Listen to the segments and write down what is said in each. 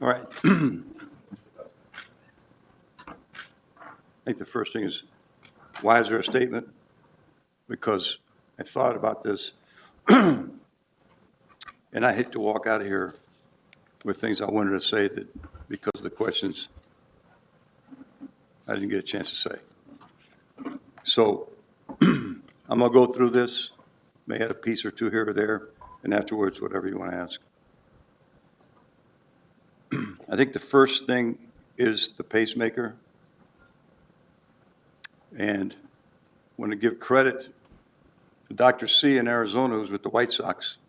All right. I think the first thing is, why is there a statement? Because I thought about this, and I hate to walk out of here with things I wanted to say that, because of the questions, I didn't get a chance to say. So I'm going to go through this, may add a piece or two here or there, and afterwards, whatever you want to ask. I think the first thing is the pacemaker. And I want to give credit to Dr. C in Arizona, who's with the White Sox.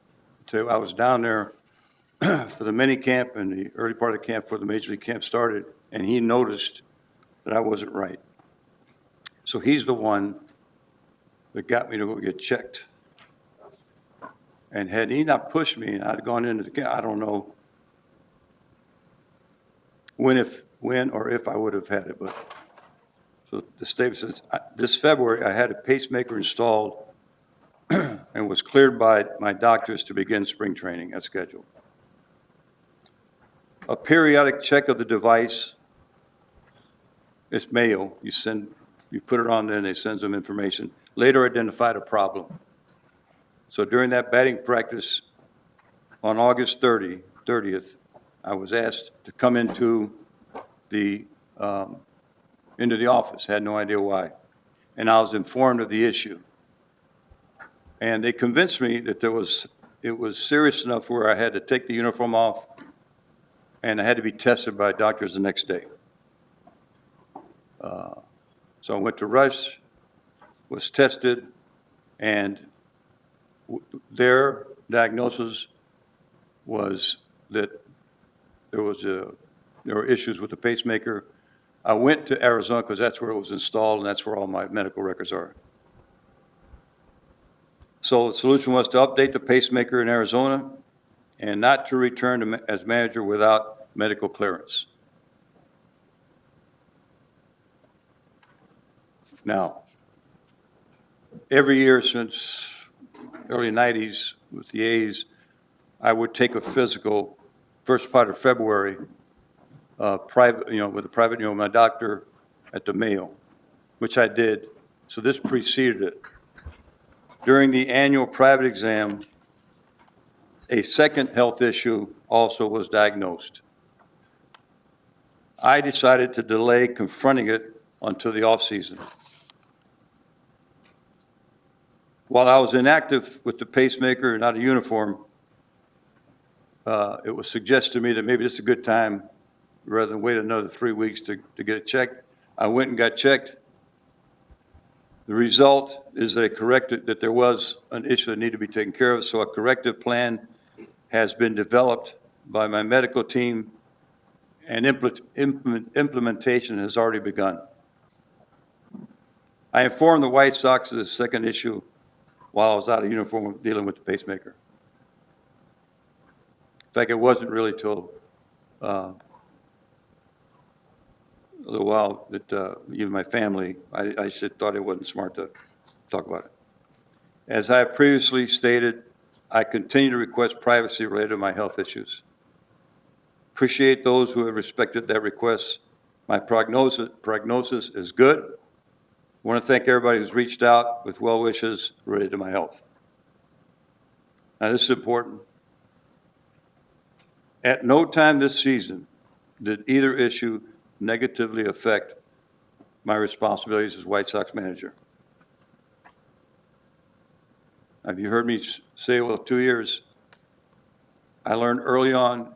I was down there for the mini camp and the early part of the camp before the major league camp started, and he noticed that I wasn't right. So he's the one that got me to go get checked. And had he not pushed me, I'd gone into the camp. I don't know when or if I would have had it. But so the statement says, this February, I had a pacemaker installed and was cleared by my doctors to begin spring training as scheduled. A periodic check of the device, it's mail. You put it on there and they send some information. Later identified a problem. So during that batting practice on August 30th, I was asked to come into the office. Had no idea why. And I was informed of the issue. And they convinced me that it was serious enough where I had to take the uniform off and I had to be tested by doctors the next day. So I went to Russ, was tested, and their diagnosis was that there were issues with the pacemaker. I went to Arizona because that's where it was installed and that's where all my medical records are. So the solution was to update the pacemaker in Arizona and not to return as manager without medical clearance. Now, every year since early 90s with the A's, I would take a physical first part of February, private, with a private, my doctor at the Mayo, which I did. So this preceded it. During the annual private exam, a second health issue also was diagnosed. I decided to delay confronting it until the off season. While I was inactive with the pacemaker and not a uniform, it was suggested to me that maybe this is a good time, rather than wait another 3 weeks to get it checked. I went and got checked. The result is that there was an issue that needed to be taken care of, so a corrective plan has been developed by my medical team, and implementation has already begun. I informed the White Sox of the second issue while I was out of uniform dealing with the pacemaker. In fact, it wasn't really till a little while that even my family, I thought it wasn't smart to talk about it. As I previously stated, I continue to request privacy related to my health issues. Appreciate those who have respected that request. My prognosis is good. I want to thank everybody who's reached out with well wishes related to my health. Now, this is important. At no time this season did either issue negatively affect my responsibilities as White Sox manager. Have you heard me say, well, 2 years? I learned early on,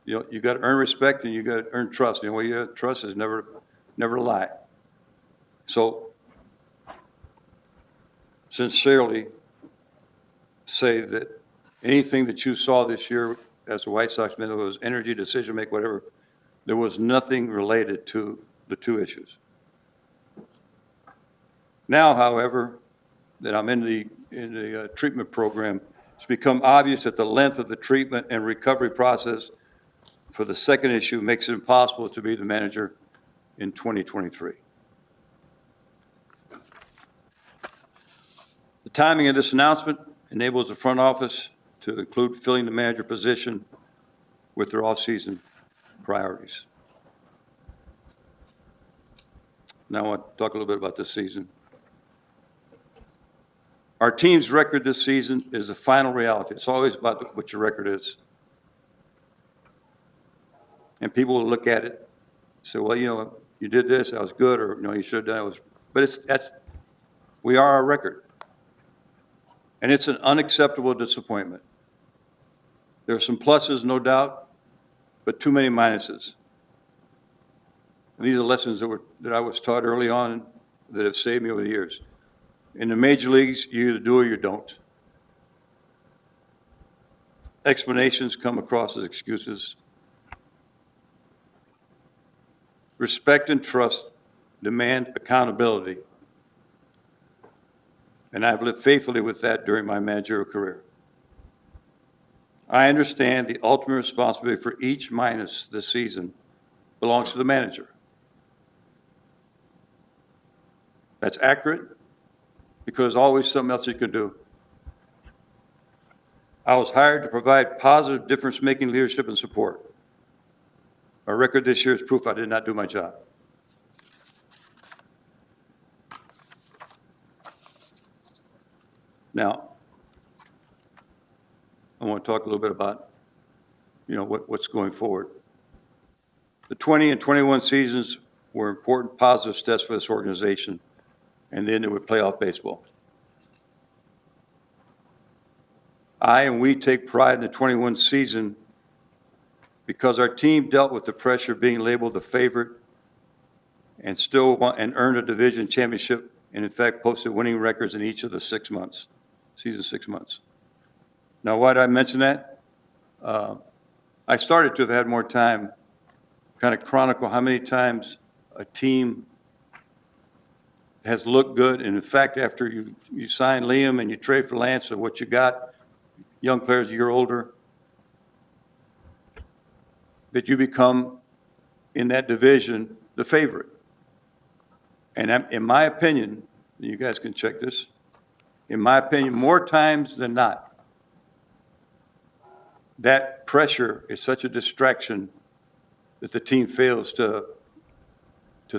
you got to earn respect and you got to earn trust. You have trust is never lie. So, sincerely say that anything that you saw this year as a White Sox manager, was energy, decision make, whatever, there was nothing related to the two issues. Now, however, that I'm in the treatment program, it's become obvious that the length of the treatment and recovery process for the second issue makes it impossible to be the manager in 2023. The timing of this announcement enables the front office to include filling the manager position with their off-season priorities. Now I want to talk a little bit about this season. Our team's record this season is a final reality. It's always about what your record is. And people will look at it, say, well, you did this, that was good, or you should have done it. But we are our record. And it's an unacceptable disappointment. There are some pluses, no doubt, but too many minuses. And these are lessons that I was taught early on that have saved me over the years. In the major leagues, you either do or you don't. Explanations come across as excuses. Respect and trust demand accountability. And I've lived faithfully with that during my managerial career. I understand the ultimate responsibility for each minus this season belongs to the manager. That's accurate because always something else you can do. I was hired to provide positive difference-making leadership and support. My record this year is proof I did not do my job. Now, I want to talk a little bit about, what's going forward. The 20 and 21 seasons were important positive steps for this organization, and then it would playoff baseball. We take pride in the 21 season because our team dealt with the pressure of being labeled the favorite and earned a division championship, and in fact posted winning records in each of the 6 months, season 6 months. Now, why did I mention that? I started to have had more time kind of chronicle how many times a team has looked good, and in fact, after you sign Liam and you trade for Lance, so what you got, young players a year older, that you become, in that division, the favorite. And in my opinion, you guys can check this, in my opinion, more times than not, that pressure is such a distraction that the team fails to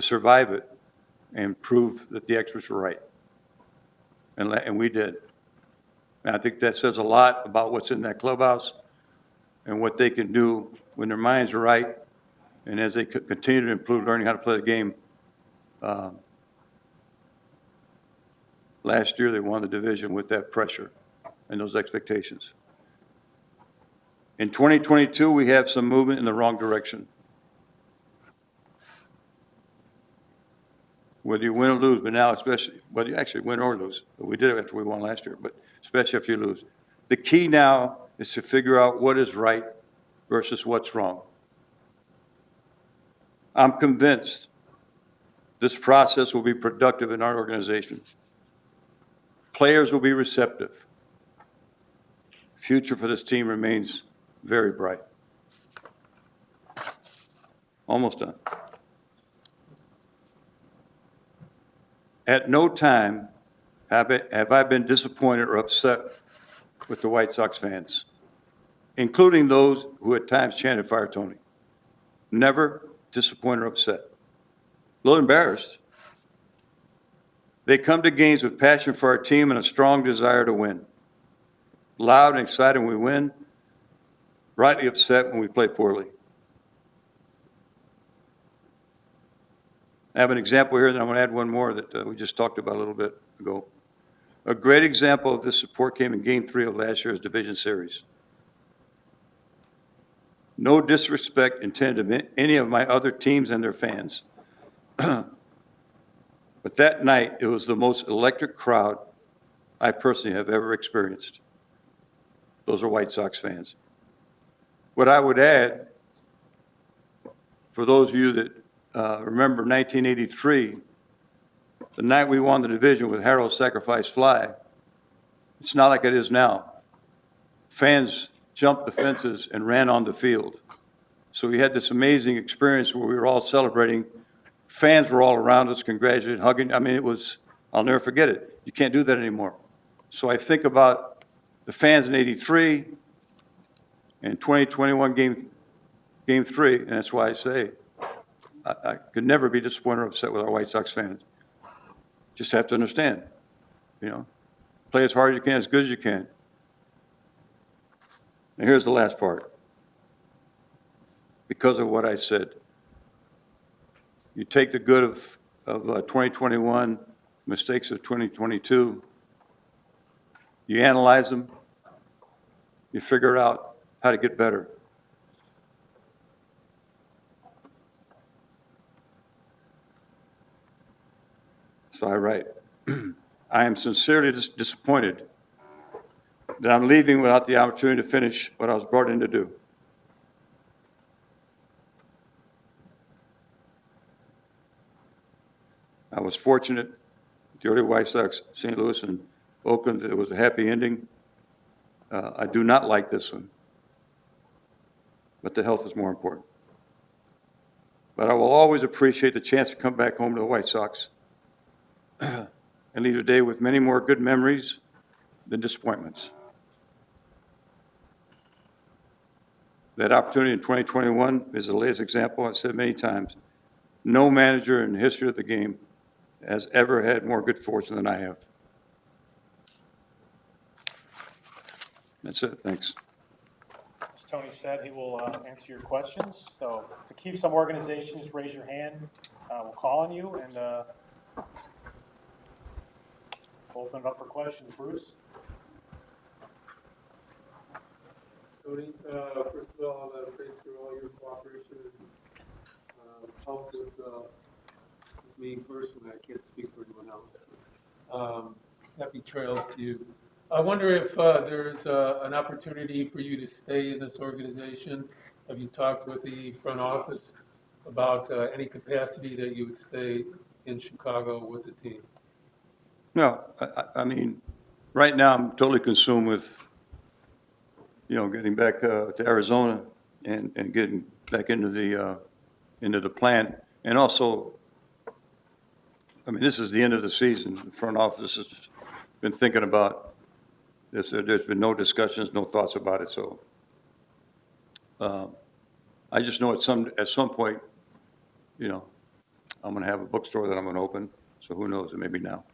survive it and prove that the experts were right. And we did. And I think that says a lot about what's in that clubhouse and what they can do when their minds are right and as they continue to improve learning how to play the game. Last year, they won the division with that pressure and those expectations. In 2022, we have some movement in the wrong direction. Whether you win or lose, but now especially, whether you actually win or lose, but we did it after we won last year, but especially if you lose. The key now is to figure out what is right versus what's wrong. I'm convinced this process will be productive in our organization. Players will be receptive. Future for this team remains very bright. Almost done. At no time have I been disappointed or upset with the White Sox fans, including those who at times chanted "Fire Tony." Never disappointed or upset. A little embarrassed. They come to games with passion for our team and a strong desire to win. Loud and excited when we win, rightly upset when we play poorly. I have an example here, and I'm going to add one more that we just talked about a little bit ago. A great example of this support came in Game 3 of last year's division series. No disrespect intended to any of my other teams and their fans. But that night, it was the most electric crowd I personally have ever experienced. Those are White Sox fans. What I would add, for those of you that remember 1983, the night we won the division with Harrell's sacrifice fly, it's not like it is now. Fans jumped the fences and ran on the field. So we had this amazing experience where we were all celebrating. Fans were all around us, congratulating, hugging. I mean, I'll never forget it. You can't do that anymore. So I think about the fans in '83 and 2021 game Game 3, and that's why I say I could never be disappointed or upset with our White Sox fans. Just have to understand, play as hard as you can, as good as you can. And here's the last part. Because of what I said, you take the good of 2021, mistakes of 2022, you analyze them, you figure out how to get better. So I write, I am sincerely disappointed that I'm leaving without the opportunity to finish what I was brought in to do. I was fortunate at the early White Sox, St. Louis and Oakland, it was a happy ending. I do not like this one, but the health is more important. But I will always appreciate the chance to come back home to the White Sox and leave the day with many more good memories than disappointments. That opportunity in 2021 is the latest example. I've said many times, no manager in the history of the game has ever had more good fortune than I have. That's it. Thanks. As Tony said, he will answer your questions. So to keep some organization, just raise your hand. We'll call on you and open it up for questions. Bruce? Tony, first of all, thanks for all your cooperation and help with me personally. I can't speak for anyone else. Happy trails to you. I wonder if there's an opportunity for you to stay in this organization. Have you talked with the front office about any capacity that you would stay in Chicago with the team? No, I mean, right now I'm totally consumed with, getting back to Arizona and getting back into the plant. And also, I mean, this is the end of the season. The front office has been thinking about this. There's been no discussions, no thoughts about it. So I just know at some point, I'm going to have a bookstore that I'm going to open. So who knows? It may be now.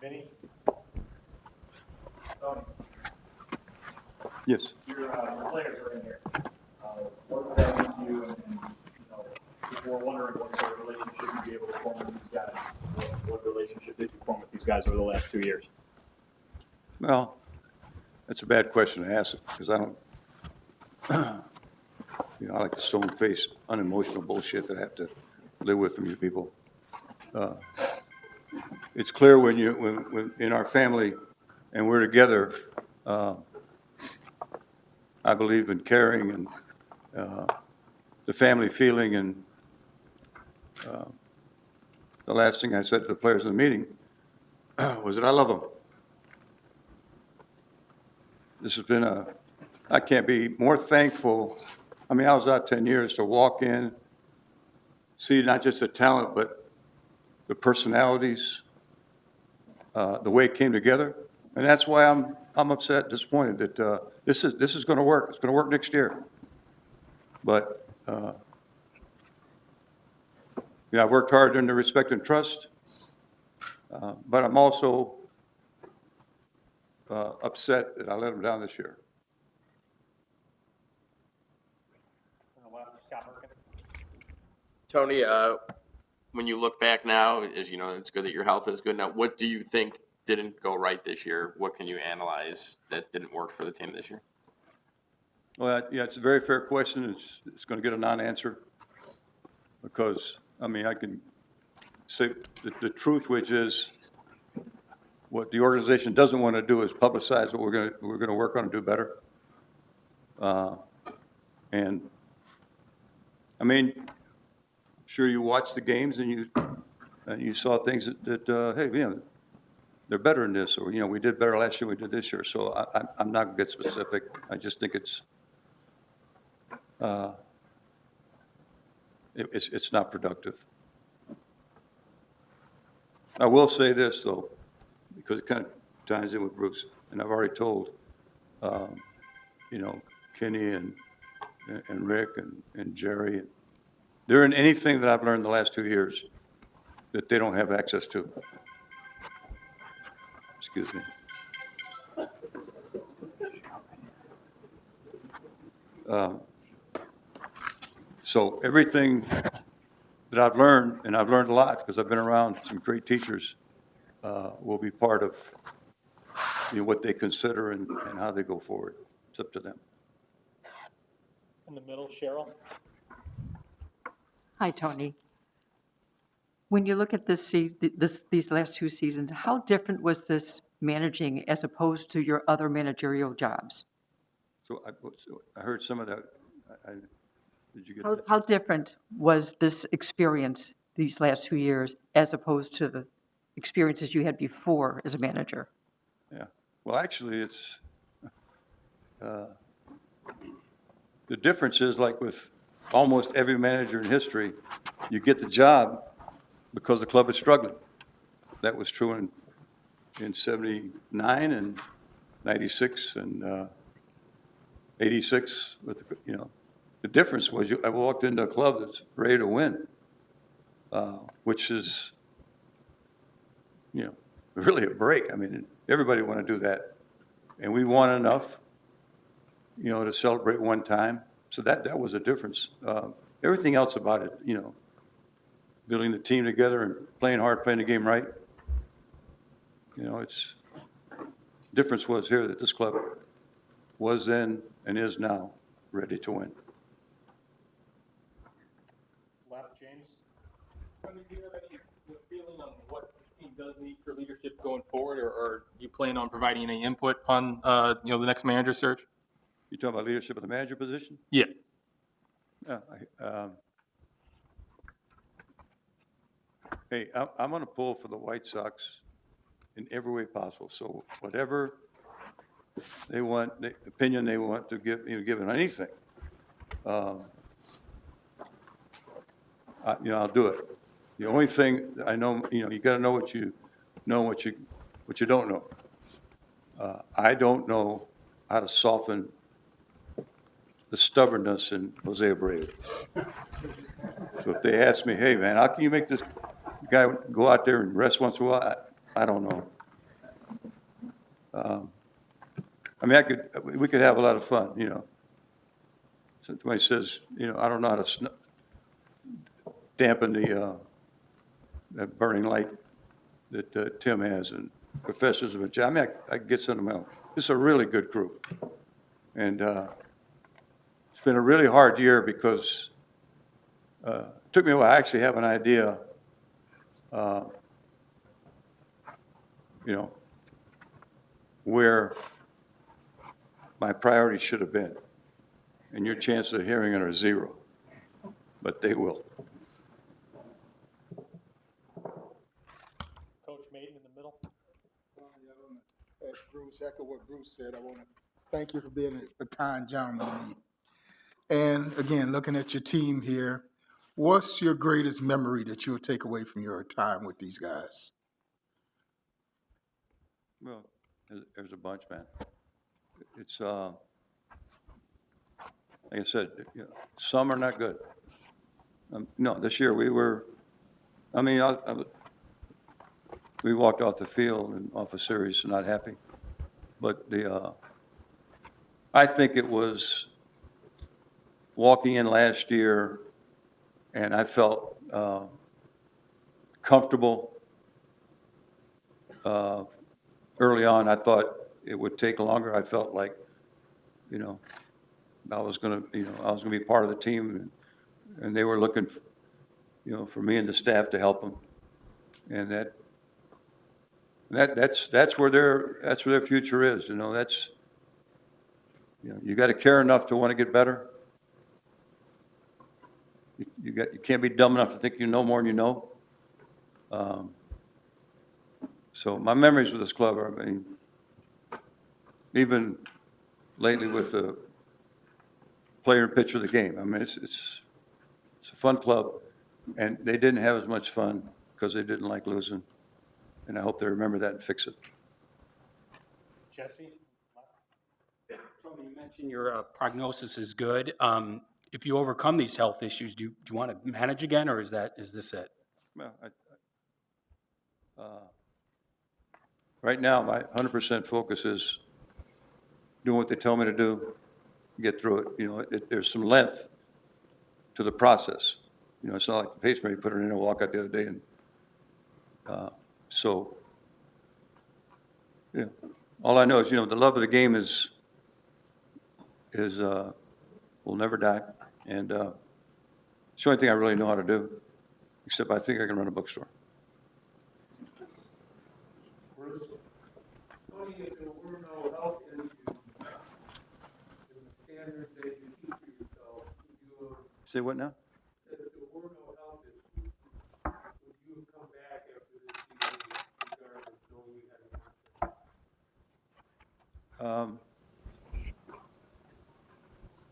Vinny? Yes. Your players are in here. What does that mean to you? And people were wondering what sort of relationship you'd be able to form with these guys. What relationship did you form with these guys over the last 2 years? Well, that's a bad question to ask because I don't, I like the stone-faced, unemotional bullshit that I have to live with from you people. It's clear when in our family and we're together, I believe in caring and the family feeling. And the last thing I said to the players in the meeting was that I love them. This has been I can't be more thankful. I mean, I was out 10 years to walk in, see not just the talent, but the personalities, the way it came together. And that's why I'm upset, disappointed that this is going to work. It's going to work next year. But I've worked hard under respect and trust. But I'm also upset that I let them down this year. Tony, when you look back now, as you know, it's good that your health is good now. What do you think didn't go right this year? What can you analyze that didn't work for the team this year? Well, yeah, it's a very fair question. It's going to get a non-answer because, I mean, I can say the truth, which is what the organization doesn't want to do is publicize what we're going to work on and do better. And I mean, sure, you watched the games and you saw things that hey, they're better in this, or we did better last year, we did this year. So I'm not going to get specific. I just think it's not productive. I will say this though, because it kind of ties in with Bruce, and I've already told Kenny and and Rick and Jerry. They're in anything that I've learned the last 2 years that they don't have access to. Excuse me. So everything that I've learned, and I've learned a lot because I've been around some great teachers, will be part of what they consider and how they go forward. It's up to them. In the middle, Cheryl. Hi, Tony. When you look at these last 2 seasons, how different was this managing as opposed to your other managerial jobs? So I heard some of that. Did you get How, that? how different was this experience these last 2 years as opposed to the experiences you had before as a manager? Yeah. Well, actually, it's, the difference is like with almost every manager in history, you get the job because the club is struggling. That was true in 79 and 96 and 86 with, the difference was I walked into a club that's ready to win, which is, really a break. I mean, everybody want to do that. And we won enough, to celebrate one time. So that was a difference. Everything else about it, building the team together and playing hard, playing the game right. It's, difference was here that this club was then and is now ready to win. Left, James. Do you have any feeling on what this team does need for leadership going forward, or do you plan on providing any input on, the next manager search? You talking about leadership of the manager position? Yeah. Yeah. Hey, I'm going to pull for the White Sox in every way possible. So whatever they want, the opinion they want to give, give on anything, I'll do it. The only thing I know, you got to know what you know, what you don't know. I don't know how to soften the stubbornness in Jose Abreu. So if they ask me, hey man, how can you make this guy go out there and rest once in a while? I don't know. I mean, we could have a lot of fun, Somebody says, I don't know how to dampen that burning light that Tim has and professors of it. I mean, I get something else. It's a really good group. And it's been a really hard year because it took me a while. I actually have an idea, where my priorities should have been. And your chances of hearing it are 0. But they will. Coach Maiden in the middle. As Bruce, echo what Bruce said, I want to thank you for being a kind gentleman to me. And again, looking at your team here, what's your greatest memory that you'll take away from your time with these guys? Well, there's a bunch, man. It's, like I said, some are not good. No, this year we were, we walked off the field and off a series not happy. But I think it was walking in last year and I felt comfortable. Early on, I thought it would take longer. I felt like, I was going to be part of the team, and they were looking, for me and the staff to help them, and that's where their future is. That's, you got to care enough to want to get better. You can't be dumb enough to think you know more than you know. So my memories with this club are, even lately with the player and pitcher of the game. It's a fun club, and they didn't have as much fun because they didn't like losing. And I hope they remember that and fix it. Jesse. Tony, You mentioned your prognosis is good. If you overcome these health issues, do you want to manage again, or is this it? Well, right now, my 100% focus is doing what they tell me to do, get through it. You know, there's some length to the process. You know, it's not like the pacemaker, you put it in and walk out the other day and, so, yeah. All I know is, you know, the love of the game is, will never die. And, it's the only thing I really know how to do, except I think I can run a bookstore. Tony, if there were no health issues and the standards that you keep for yourself, would you have, Say what now? said if there were no health issues, would you have come back after this season regardless, knowing you had a contract?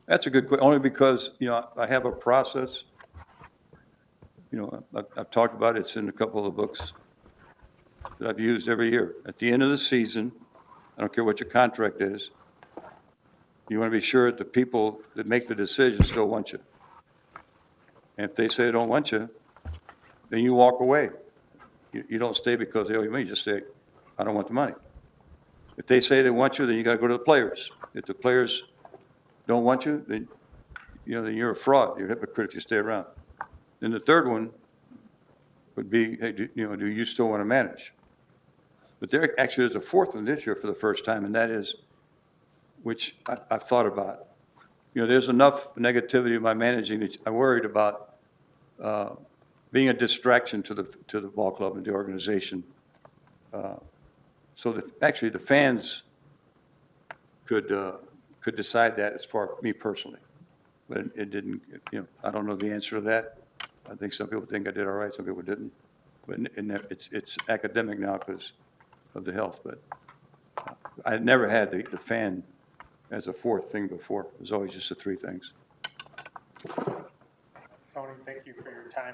That's a good question, only because, you know, I have a process. You know, I've talked about it, it's in a couple of the books that I've used every year. At the end of the season, I don't care what your contract is, you want to be sure that the people that make the decision still want you. And if they say they don't want you, then you walk away. You don't stay because they owe you money, you just say, I don't want the money. If they say they want you, then you got to go to the players. If the players don't want you, then, you know, then you're a fraud, you're a hypocrite if you stay around. Then the third one would be, hey, do you still want to manage? But there actually is a fourth one this year for the first time, and that is, which I've thought about. You know, there's enough negativity in my managing that I'm worried about being a distraction to the ball club and the organization. So actually, the fans could decide that as far as me personally. But it didn't, you know, I don't know the answer to that. I think some people think I did all right, some people didn't. But it's academic now because of the health, but I never had the fan as a fourth thing before. It was always just the three things. Tony, thank you for your time.